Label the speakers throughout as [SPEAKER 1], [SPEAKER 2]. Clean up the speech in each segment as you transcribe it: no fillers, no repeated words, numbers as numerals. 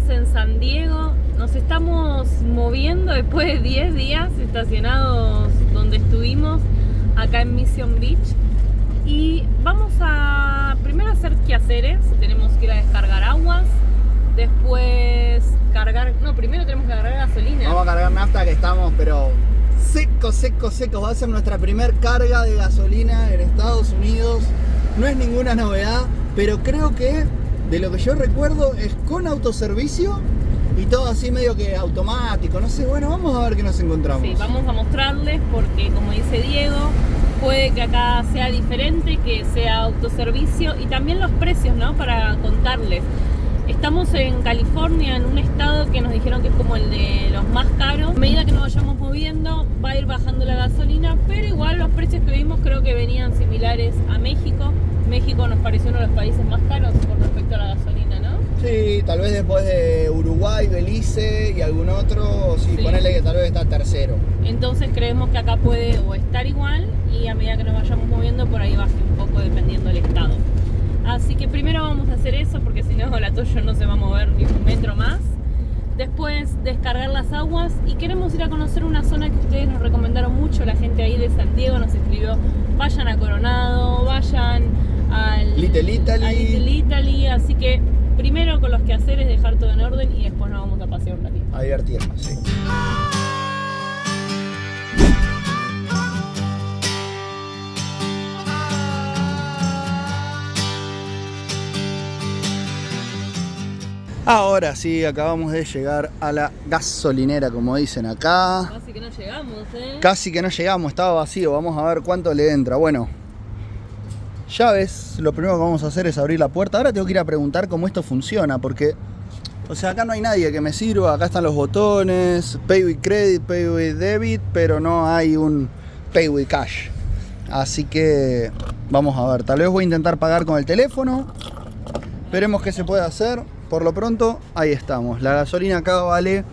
[SPEAKER 1] estamos en San Diego, nos estamos moviendo después de 10 días estacionados donde estuvimos, acá en Mission Beach. Y vamos a primero hacer quehaceres, tenemos que ir a descargar aguas, después primero tenemos que cargar gasolina.
[SPEAKER 2] Vamos a cargar nafta, que estamos pero secos. Va a ser nuestra primer carga de gasolina en Estados Unidos. No es ninguna novedad, pero creo que de lo que yo recuerdo es con autoservicio y todo así medio que automático, no sé, bueno, vamos a ver qué nos encontramos.
[SPEAKER 1] Sí, vamos a mostrarles porque, como dice Diego, puede que acá sea diferente, que sea autoservicio, y también los precios, ¿no? Para contarles. Estamos en California, en un estado que nos dijeron que es como el de los más caros. A medida que nos vayamos moviendo, va a ir bajando la gasolina, pero igual los precios que vimos creo que venían similares a México. México nos pareció uno de los países más caros con respecto a la gasolina, ¿no?
[SPEAKER 2] Sí, tal vez después de Uruguay, Belice y algún otro, sí. Ponele que tal vez está tercero.
[SPEAKER 1] Entonces creemos que acá puede o estar igual, y a medida que nos vayamos moviendo por ahí baje un poco dependiendo del estado. Así que primero vamos a hacer eso, porque si no la Toyo no se va a mover ni un metro más. Después descargar las aguas, y queremos ir a conocer una zona que ustedes nos recomendaron mucho. La gente ahí de San Diego nos escribió: vayan a Coronado, vayan al
[SPEAKER 2] Little
[SPEAKER 1] Italy. Así que primero con los quehaceres, dejar todo en orden, y después nos vamos a pasear un ratito.
[SPEAKER 2] A divertirnos, sí. Ahora sí, acabamos de llegar a la gasolinera, como dicen acá.
[SPEAKER 1] Casi que no llegamos,
[SPEAKER 2] Casi que no llegamos, estaba vacío. Vamos a ver cuánto le entra. Bueno, llaves, lo primero que vamos a hacer es abrir la puerta. Ahora tengo que ir a preguntar cómo esto funciona, porque, o sea, acá no hay nadie que me sirva. Acá están los botones, Pay with Credit, Pay with Debit, pero no hay un Pay with Cash. Así que vamos a ver, tal vez voy a intentar pagar con el teléfono. Veremos qué se puede hacer. Por lo pronto, ahí estamos. La gasolina acá vale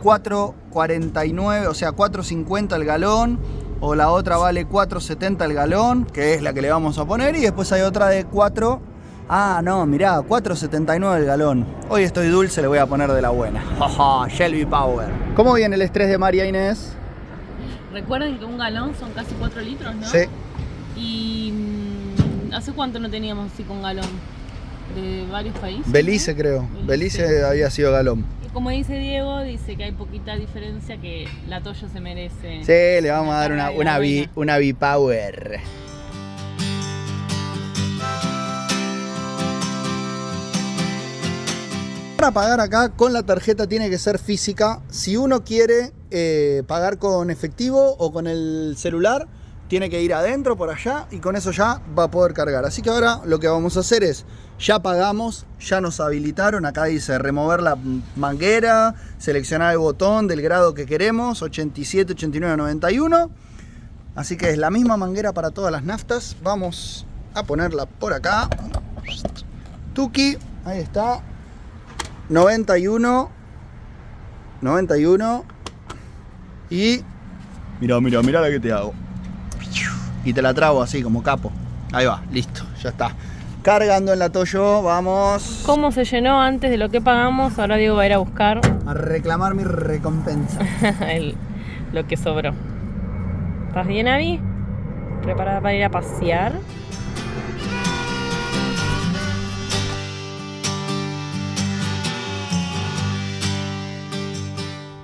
[SPEAKER 2] $4.49, o sea, $4.50 el galón. O la otra vale $4.70 el galón, que es la que le vamos a poner. Y después hay otra de 4... Ah, no, mirá, $4.79 el galón. Hoy estoy dulce, le voy a poner de la buena. Jaja, Shelby Power. ¿Cómo viene el estrés de María Inés?
[SPEAKER 1] Recuerden que un galón son casi 4 litros, ¿no?
[SPEAKER 2] Sí.
[SPEAKER 1] Y ¿hace cuánto no teníamos así con galón? De varios países.
[SPEAKER 2] Belice, ¿no? Creo. Belice había sido galón.
[SPEAKER 1] Y como dice Diego, dice que hay poquita diferencia, que la Toyo se merece.
[SPEAKER 2] Sí, le vamos a dar una V-Power. Para pagar acá con la tarjeta tiene que ser física. Si uno quiere pagar con efectivo o con el celular, tiene que ir adentro por allá, y con eso ya va a poder cargar. Así que ahora lo que vamos a hacer es, ya pagamos, ya nos habilitaron. Acá dice remover la manguera, seleccionar el botón del grado que queremos, 87, 89, 91. Así que es la misma manguera para todas las naftas. Vamos a ponerla por acá. Tuki, ahí está. 91. Y mira la que te hago. Y te la trago así como capo. Ahí va, listo, ya está. Cargando en la Toyo, vamos.
[SPEAKER 1] ¿Cómo se llenó antes de lo que pagamos? Ahora Diego va a ir a buscar
[SPEAKER 2] a reclamar mi recompensa.
[SPEAKER 1] Lo que sobró. ¿Estás bien, Abby? ¿Preparada para ir a pasear?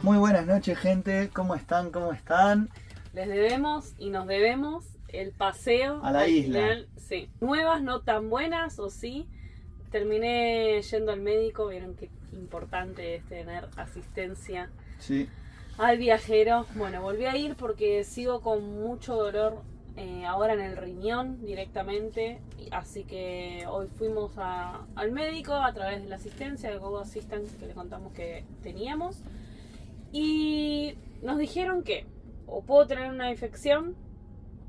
[SPEAKER 2] Muy buenas noches, gente. ¿Cómo están?
[SPEAKER 1] Les debemos y nos debemos el paseo
[SPEAKER 2] a la isla.
[SPEAKER 1] Final, sí. Nuevas, no tan buenas, o sí. Terminé yendo al médico. Vieron qué importante es tener asistencia,
[SPEAKER 2] sí,
[SPEAKER 1] al viajero. Bueno, volví a ir porque sigo con mucho dolor ahora en el riñón directamente. Así que hoy fuimos al médico a través de la asistencia de Go Assistant que le contamos que teníamos. Y nos dijeron que o puedo tener una infección,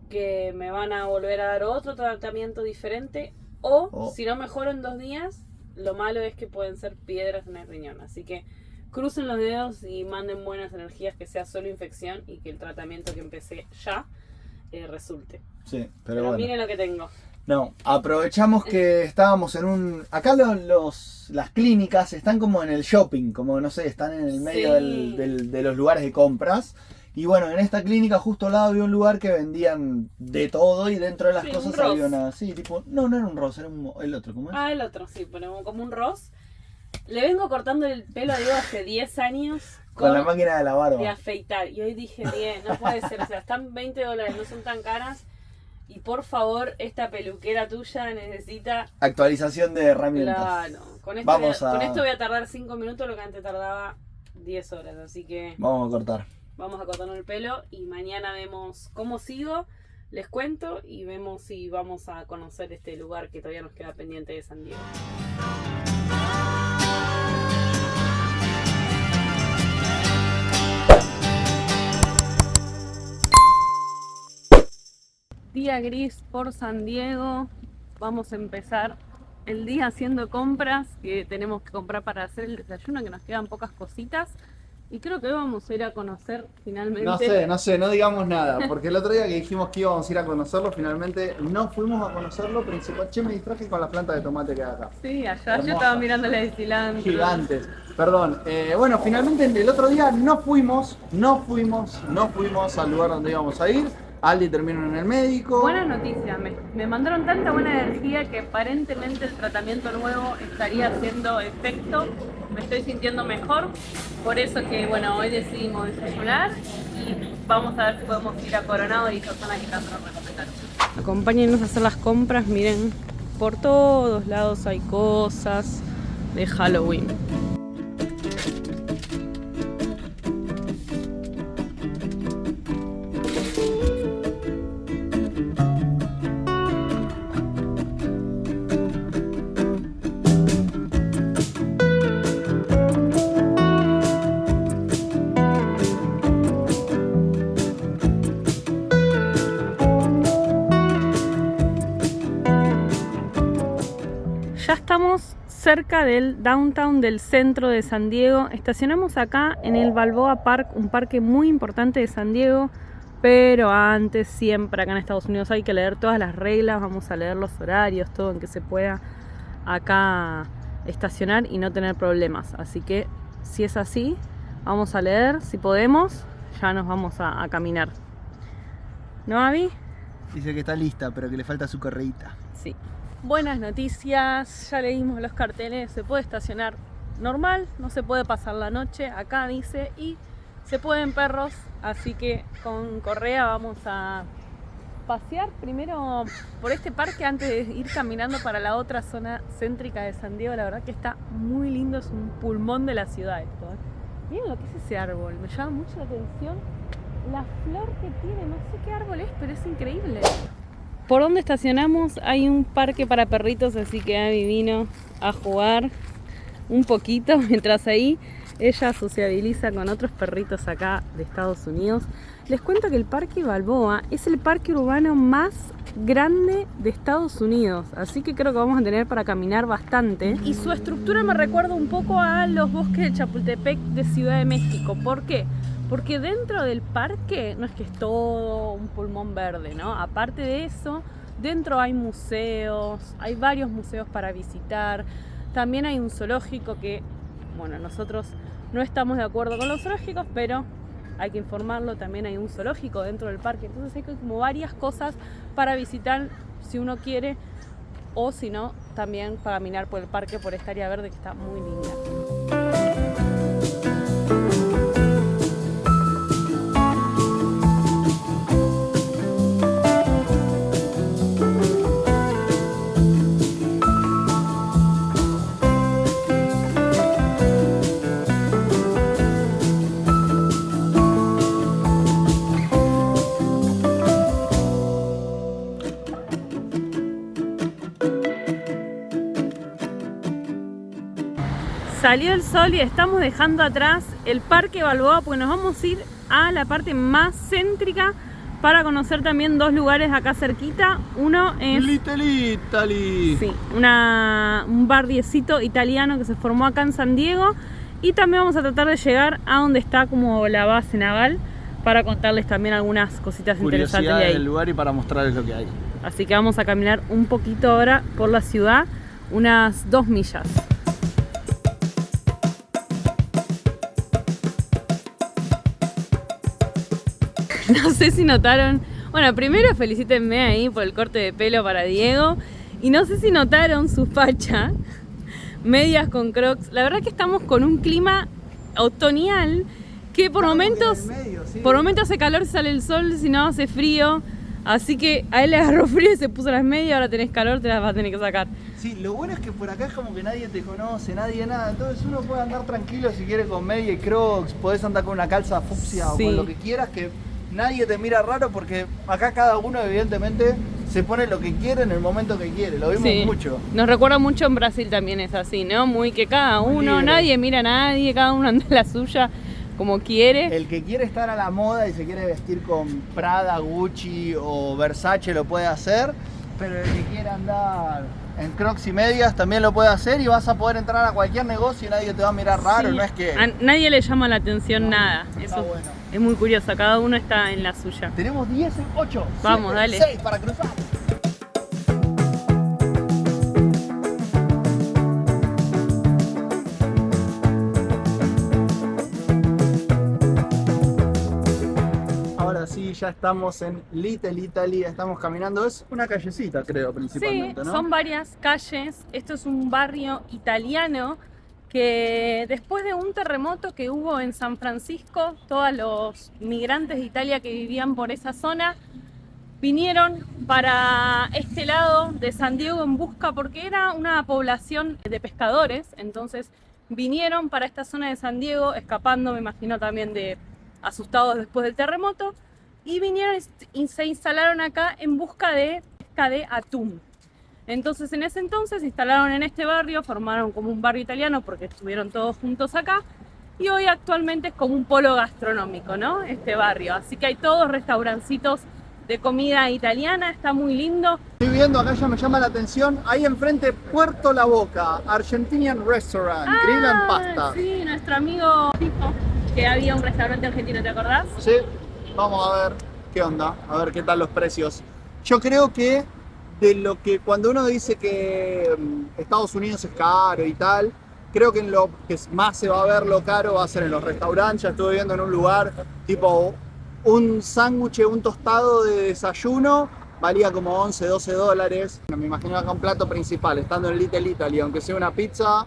[SPEAKER 1] que me van a volver a dar otro tratamiento diferente, o si no mejoro en 2 días, lo malo es que pueden ser piedras en el riñón. Así que crucen los dedos y manden buenas energías, que sea solo infección y que el tratamiento que empecé ya resulte.
[SPEAKER 2] Sí,
[SPEAKER 1] pero bueno, miren lo que tengo.
[SPEAKER 2] No, aprovechamos que estábamos en un... Acá las clínicas están como en el shopping, como no sé, están en el medio
[SPEAKER 1] Sí.
[SPEAKER 2] de los lugares de compras. Y bueno, en esta clínica justo al lado había un lugar que vendían de todo y dentro de las
[SPEAKER 1] Sí,
[SPEAKER 2] cosas
[SPEAKER 1] un Ross.
[SPEAKER 2] había una... Sí, tipo... No, no era un Ross, era el otro, ¿cómo es?
[SPEAKER 1] Ah, el otro, sí, ponemos como un Ross. Le vengo cortando el pelo a Diego hace 10 años
[SPEAKER 2] Con la máquina de la
[SPEAKER 1] de
[SPEAKER 2] barba.
[SPEAKER 1] afeitar. Y hoy dije, 10, no puede ser, o sea, están $20, no son tan caras. Y por favor, esta peluquera tuya necesita...
[SPEAKER 2] Actualización de herramientas.
[SPEAKER 1] Claro, con esto,
[SPEAKER 2] Vamos
[SPEAKER 1] con esto voy a tardar 5 minutos lo que antes tardaba 10 horas. Así que
[SPEAKER 2] Vamos a cortar.
[SPEAKER 1] vamos a cortarnos el pelo y mañana vemos cómo sigo, les cuento y vemos si vamos a conocer este lugar que todavía nos queda pendiente de San Diego. Día gris por San Diego. Vamos a empezar el día haciendo compras que tenemos que comprar para hacer el desayuno, que nos quedan pocas cositas. Y creo que hoy vamos a ir a conocer finalmente.
[SPEAKER 2] No sé, no digamos nada, porque el otro día que dijimos que íbamos a ir a conocerlo, finalmente no fuimos a conocerlo. Principal, che, me distraje con la planta de tomate que hay acá.
[SPEAKER 1] Sí, allá yo
[SPEAKER 2] Hermosa.
[SPEAKER 1] estaba mirando la de cilantro.
[SPEAKER 2] Gigantes. Perdón. Bueno, finalmente el otro día no fuimos al lugar donde íbamos a ir. Aldi terminó en el médico.
[SPEAKER 1] Buena noticia, me mandaron tanta buena energía que aparentemente el tratamiento nuevo estaría haciendo efecto. Me estoy sintiendo mejor, por eso que bueno, hoy decidimos desayunar y vamos a ver si podemos ir a Coronado y esa zona que tanto nos recomendaron. Acompáñennos a hacer las compras, miren, por todos lados hay cosas de Halloween. Ya estamos cerca del downtown del centro de San Diego. Estacionamos acá en el Balboa Park, un parque muy importante de San Diego. Pero antes, siempre acá en Estados Unidos hay que leer todas las reglas. Vamos a leer los horarios, todo en que se pueda acá estacionar y no tener problemas. Así que si es así, vamos a leer. Si podemos, ya nos vamos a caminar. ¿No, Abby?
[SPEAKER 2] Dice que está lista, pero que le falta su correíta.
[SPEAKER 1] Sí. Buenas noticias, ya leímos los carteles, se puede estacionar normal, no se puede pasar la noche, acá dice, y se pueden perros, así que con Correa vamos a pasear primero por este parque antes de ir caminando para la otra zona céntrica de San Diego. La verdad que está muy lindo, es un pulmón de la ciudad esto, ¿eh? Miren lo que es ese árbol, me llama mucho la atención la flor que tiene, no sé qué árbol es, pero es increíble. Por donde estacionamos hay un parque para perritos, así que Abby vino a jugar un poquito mientras ahí ella sociabiliza con otros perritos acá de Estados Unidos. Les cuento que el Parque Balboa es el parque urbano más grande de Estados Unidos, así que creo que vamos a tener para caminar bastante. Y su estructura me recuerda un poco a los bosques de Chapultepec de Ciudad de México. ¿Por qué? Porque dentro del parque no es que es todo un pulmón verde, ¿no? Aparte de eso, dentro hay museos, hay varios museos para visitar. También hay un zoológico que, bueno, nosotros no estamos de acuerdo con los zoológicos, pero hay que informarlo, también hay un zoológico dentro del parque. Entonces hay como varias cosas para visitar si uno quiere, o si no, también para caminar por el parque, por esta área verde que está muy linda. Salió el sol y estamos dejando atrás el Parque Balboa porque nos vamos a ir a la parte más céntrica para conocer también dos lugares acá cerquita. Uno es
[SPEAKER 2] Little Italy.
[SPEAKER 1] sí, un barriecito italiano que se formó acá en San Diego, y también vamos a tratar de llegar a donde está como la base naval para contarles también algunas cositas interesantes de
[SPEAKER 2] Curiosidades
[SPEAKER 1] ahí.
[SPEAKER 2] del lugar y para mostrarles lo que hay.
[SPEAKER 1] Así que vamos a caminar un poquito ahora por la ciudad, unas 2 millas. No sé si notaron, bueno, primero felicítenme ahí por el corte de pelo para Diego. Y no sé si notaron su facha, medias con Crocs. La verdad que estamos con un clima otoñal que por momentos hace calor, sale el sol, si no hace frío. Así que a él le agarró frío y se puso las medias, ahora tenés calor, te las vas a tener que sacar.
[SPEAKER 2] Sí, lo bueno es que por acá es como que nadie te conoce, nadie nada. Entonces uno puede andar tranquilo si quiere con media y Crocs, podés andar con una calza fucsia o con lo que quieras, que nadie te mira raro porque acá cada uno evidentemente se pone lo que quiere en el momento que quiere, lo vimos mucho.
[SPEAKER 1] Nos recuerda mucho en Brasil también es así, ¿no? Muy que cada uno, nadie mira a nadie, cada uno anda la suya como quiere.
[SPEAKER 2] El que quiere estar a la moda y se quiere vestir con Prada, Gucci o Versace lo puede hacer, pero el que quiere andar en Crocs y medias también lo puede hacer y vas a poder entrar a cualquier negocio y nadie te va a mirar raro, no es que...
[SPEAKER 1] A nadie le llama la atención nada, eso
[SPEAKER 2] bueno.
[SPEAKER 1] Es muy curioso, cada uno está en la suya.
[SPEAKER 2] Tenemos 10, 8,
[SPEAKER 1] vamos,
[SPEAKER 2] 7,
[SPEAKER 1] dale.
[SPEAKER 2] 6 para cruzar. Ahora sí, ya estamos en Little Italy, estamos caminando, es una callecita creo principalmente,
[SPEAKER 1] sí,
[SPEAKER 2] ¿no?
[SPEAKER 1] Son varias calles, esto es un barrio italiano que después de un terremoto que hubo en San Francisco, todos los migrantes de Italia que vivían por esa zona vinieron para este lado de San Diego en busca, porque era una población de pescadores, entonces vinieron para esta zona de San Diego, escapando, me imagino también de asustados después del terremoto, y vinieron y se instalaron acá en busca de pesca de atún. Entonces en ese entonces se instalaron en este barrio, formaron como un barrio italiano porque estuvieron todos juntos acá, y hoy actualmente es como un polo gastronómico, ¿no? Este barrio, así que hay todos restaurancitos de comida italiana, está muy lindo.
[SPEAKER 2] Estoy viendo acá, ya me llama la atención, ahí enfrente Puerto La Boca, Argentinian Restaurant, Grill and Pasta.
[SPEAKER 1] Sí, nuestro amigo dijo que había un restaurante argentino, ¿te acordás?
[SPEAKER 2] Sí, vamos a ver qué onda, a ver qué tal los precios. Yo creo que de lo que cuando uno dice que Estados Unidos es caro y tal, creo que en lo que más se va a ver lo caro va a ser en los restaurantes. Ya estuve viendo en un lugar tipo un sándwich, un tostado de desayuno valía como 11, 12 dólares. Me imagino acá un plato principal, estando en Little Italy, aunque sea una pizza,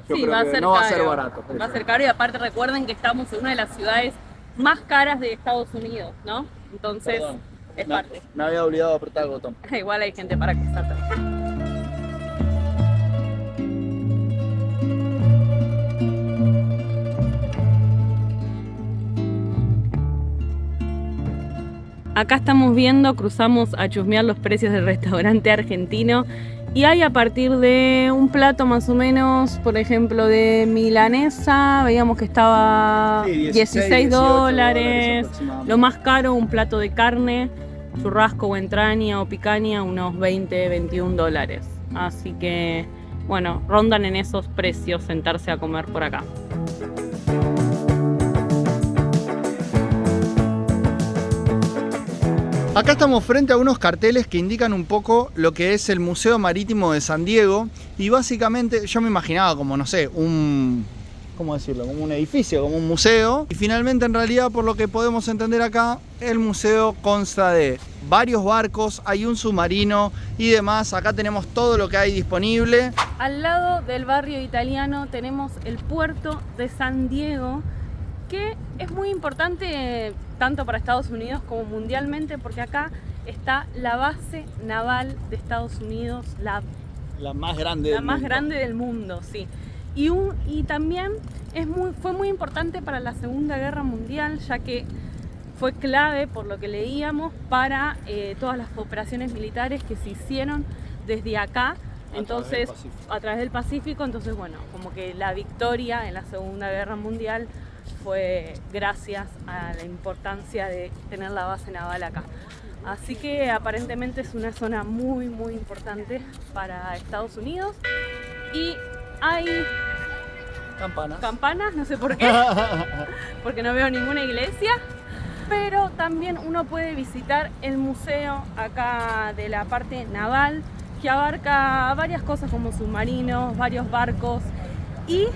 [SPEAKER 2] yo creo que no va a ser barato.
[SPEAKER 1] Va a ser caro, y aparte recuerden que estamos en una de las ciudades más caras de Estados Unidos, ¿no? Entonces, es parte.
[SPEAKER 2] Me había olvidado de apretar el botón.
[SPEAKER 1] Igual hay gente para cruzar también. Acá estamos viendo, cruzamos a chusmear los precios del restaurante argentino y hay a partir de un plato más o menos, por ejemplo de milanesa, veíamos que estaba
[SPEAKER 2] sí,
[SPEAKER 1] 16 dólares, lo más caro un plato de carne, churrasco o entraña o picaña, unos 20, 21 dólares. Así que, bueno, rondan en esos precios sentarse a comer por acá.
[SPEAKER 2] Acá estamos frente a unos carteles que indican un poco lo que es el Museo Marítimo de San Diego y básicamente yo me imaginaba como, no sé, ¿cómo decirlo? Como un edificio, como un museo, y finalmente en realidad por lo que podemos entender acá el museo consta de varios barcos, hay un submarino y demás. Acá tenemos todo lo que hay disponible.
[SPEAKER 1] Al lado del barrio italiano tenemos el puerto de San Diego, que es muy importante tanto para Estados Unidos como mundialmente, porque acá está la base naval de Estados Unidos, la
[SPEAKER 2] más grande
[SPEAKER 1] del mundo, sí. Y también fue muy importante para la Segunda Guerra Mundial, ya que fue clave, por lo que leíamos, para todas las operaciones militares que se hicieron desde acá, entonces a través del Pacífico. Entonces, bueno, como que la victoria en la Segunda Guerra Mundial fue gracias a la importancia de tener la base naval acá. Así que aparentemente es una zona muy muy importante para Estados Unidos. Y hay
[SPEAKER 2] campanas,
[SPEAKER 1] no sé por qué, porque no veo ninguna iglesia, pero también uno puede visitar el museo acá de la parte naval, que abarca varias cosas como submarinos, varios barcos y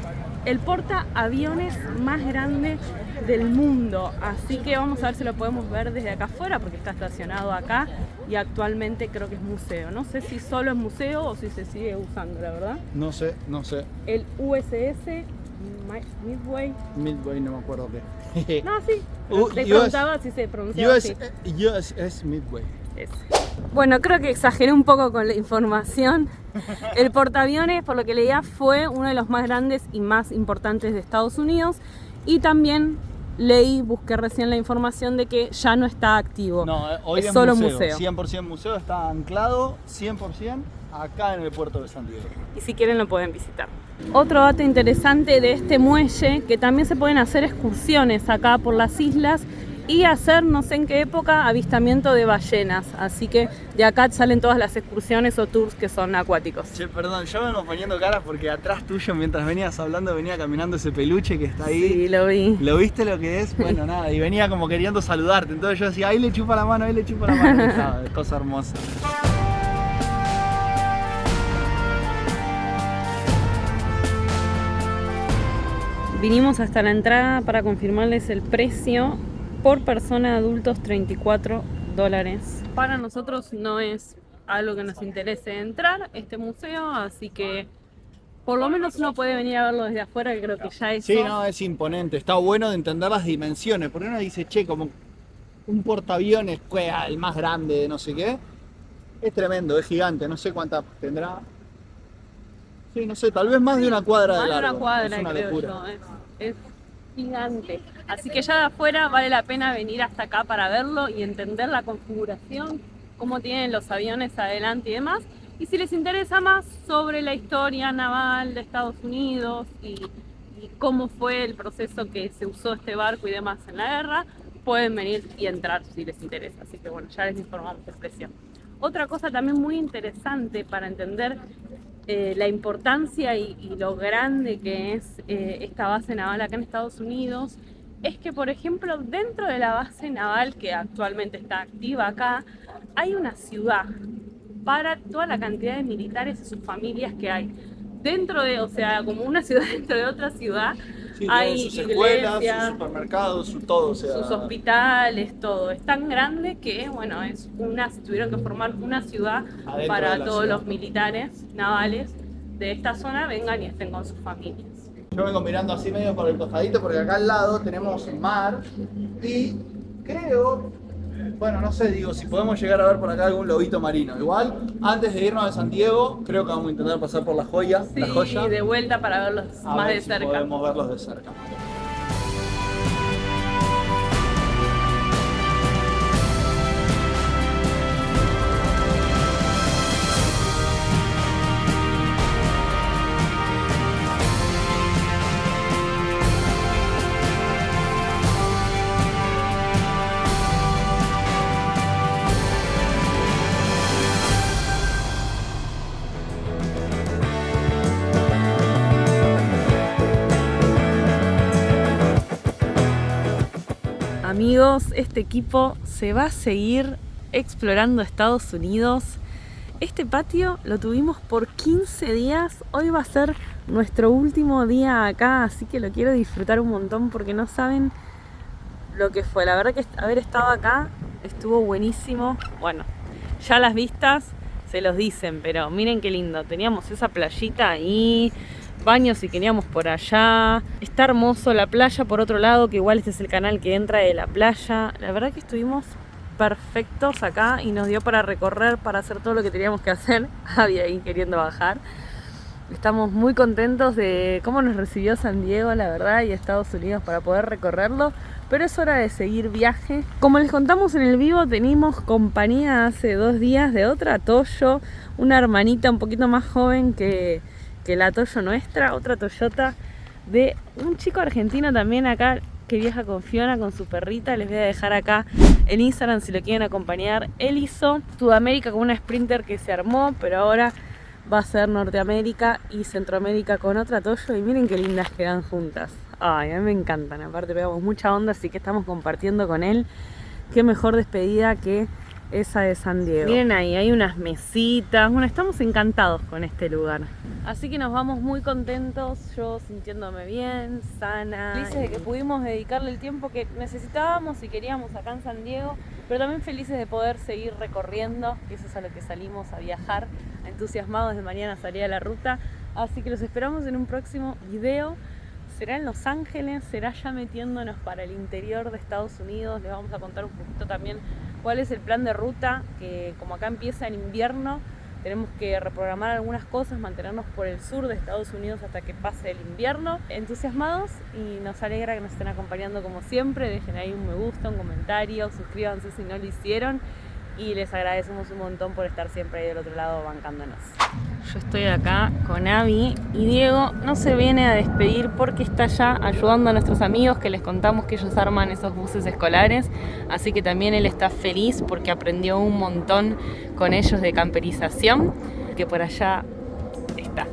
[SPEAKER 1] el portaaviones más grande del mundo. Así que vamos a ver si lo podemos ver desde acá afuera, porque está estacionado acá y actualmente creo que es museo. No sé si solo es museo o si se sigue usando, la verdad.
[SPEAKER 2] No sé.
[SPEAKER 1] El USS Midway.
[SPEAKER 2] Midway, no me acuerdo qué.
[SPEAKER 1] No, sí. Te preguntaba si se pronunciaba así.
[SPEAKER 2] USS Midway.
[SPEAKER 1] Bueno, creo que exageré un poco con la información. El portaaviones, por lo que leía, fue uno de los más grandes y más importantes de Estados Unidos. Y también busqué recién la información de que ya no está activo.
[SPEAKER 2] No, hoy es
[SPEAKER 1] solo
[SPEAKER 2] museo. 100% museo, está anclado 100% acá en el puerto de San Diego.
[SPEAKER 1] Y si quieren lo pueden visitar. Otro dato interesante de este muelle, que también se pueden hacer excursiones acá por las islas y hacer, no sé en qué época, avistamiento de ballenas. Así que de acá salen todas las excursiones o tours que son acuáticos.
[SPEAKER 2] Che, perdón, yo vengo poniendo caras porque atrás tuyo, mientras venías hablando, venía caminando ese peluche que está ahí.
[SPEAKER 1] Sí, lo vi.
[SPEAKER 2] ¿Lo viste lo que es? Bueno, nada, y venía como queriendo saludarte. Entonces yo decía, ahí le chupa la mano, ahí le chupa la mano. Esa cosa hermosa.
[SPEAKER 1] Vinimos hasta la entrada para confirmarles el precio. Por persona adultos, $34. Para nosotros no es algo que nos interese entrar a este museo, así que por lo menos uno puede venir a verlo desde afuera, que creo que ya es.
[SPEAKER 2] Sí, no, es imponente. Está bueno de entender las dimensiones. Porque uno dice, che, como un portaaviones, el más grande de no sé qué. Es tremendo, es gigante. No sé cuánta tendrá. Sí, no sé, tal vez más de una cuadra de largo.
[SPEAKER 1] Más de una cuadra,
[SPEAKER 2] es una
[SPEAKER 1] creo
[SPEAKER 2] locura.
[SPEAKER 1] yo. Es gigante. Así que ya de afuera vale la pena venir hasta acá para verlo y entender la configuración, cómo tienen los aviones adelante y demás. Y si les interesa más sobre la historia naval de Estados Unidos y cómo fue el proceso que se usó este barco y demás en la guerra, pueden venir y entrar si les interesa. Así que bueno, ya les informamos el precio. Otra cosa también muy interesante para entender la importancia y lo grande que es esta base naval acá en Estados Unidos es que, por ejemplo, dentro de la base naval que actualmente está activa acá, hay una ciudad para toda la cantidad de militares y sus familias que hay. Dentro de, o sea, como una ciudad dentro de otra ciudad,
[SPEAKER 2] sí,
[SPEAKER 1] hay
[SPEAKER 2] sus escuelas,
[SPEAKER 1] iglesias,
[SPEAKER 2] sus supermercados, su todo, o sea,
[SPEAKER 1] sus hospitales, todo. Es tan grande que, bueno, tuvieron que formar una ciudad para todos los militares navales de esta zona vengan y estén con sus familias.
[SPEAKER 2] Yo vengo mirando así medio por el costadito porque acá al lado tenemos mar y creo, bueno, no sé, digo, si podemos llegar a ver por acá algún lobito marino. Igual, antes de irnos a San Diego, creo que vamos a intentar pasar por La Joya.
[SPEAKER 1] Sí,
[SPEAKER 2] La Joya.
[SPEAKER 1] de vuelta para verlos
[SPEAKER 2] A
[SPEAKER 1] más
[SPEAKER 2] ver
[SPEAKER 1] de
[SPEAKER 2] si
[SPEAKER 1] cerca.
[SPEAKER 2] podemos verlos de cerca.
[SPEAKER 1] Amigos, este equipo se va a seguir explorando Estados Unidos. Este patio lo tuvimos por 15 días. Hoy va a ser nuestro último día acá, así que lo quiero disfrutar un montón porque no saben lo que fue. La verdad que haber estado acá estuvo buenísimo. Bueno, ya las vistas se los dicen, pero miren qué lindo. Teníamos esa playita ahí, baños si queríamos por allá. Está hermoso la playa por otro lado, que igual este es el canal que entra de la playa. La verdad que estuvimos perfectos acá y nos dio para recorrer, para hacer todo lo que teníamos que hacer. Había ahí queriendo bajar. Estamos muy contentos de cómo nos recibió San Diego, la verdad, y Estados Unidos para poder recorrerlo. Pero es hora de seguir viaje. Como les contamos en el vivo, tenemos compañía hace 2 días de otra Toyo, una hermanita un poquito más joven que la Toyo nuestra, otra Toyota de un chico argentino también acá que viaja con Fiona, con su perrita. Les voy a dejar acá en Instagram si lo quieren acompañar. Él hizo Sudamérica con una Sprinter que se armó, pero ahora va a ser Norteamérica y Centroamérica con otra Toyo, y miren qué lindas quedan juntas. Ay, a mí me encantan, aparte pegamos mucha onda, así que estamos compartiendo con él. Qué mejor despedida que esa de San Diego. Miren ahí, hay unas mesitas, bueno, estamos encantados con este lugar. Así que nos vamos muy contentos, yo sintiéndome bien, sana. Felices de que pudimos dedicarle el tiempo que necesitábamos y queríamos acá en San Diego, pero también felices de poder seguir recorriendo, que eso es a lo que salimos a viajar, entusiasmados de mañana salir a la ruta. Así que los esperamos en un próximo video. Será en Los Ángeles, será ya metiéndonos para el interior de Estados Unidos. Les vamos a contar un poquito también cuál es el plan de ruta, que como acá empieza en invierno, tenemos que reprogramar algunas cosas, mantenernos por el sur de Estados Unidos hasta que pase el invierno. Entusiasmados, y nos alegra que nos estén acompañando como siempre. Dejen ahí un me gusta, un comentario, suscríbanse si no lo hicieron, y les agradecemos un montón por estar siempre ahí del otro lado bancándonos. Yo estoy acá con Abby y Diego no se viene a despedir porque está allá ayudando a nuestros amigos, que les contamos que ellos arman esos buses escolares, así que también él está feliz porque aprendió un montón con ellos de camperización, que por allá está.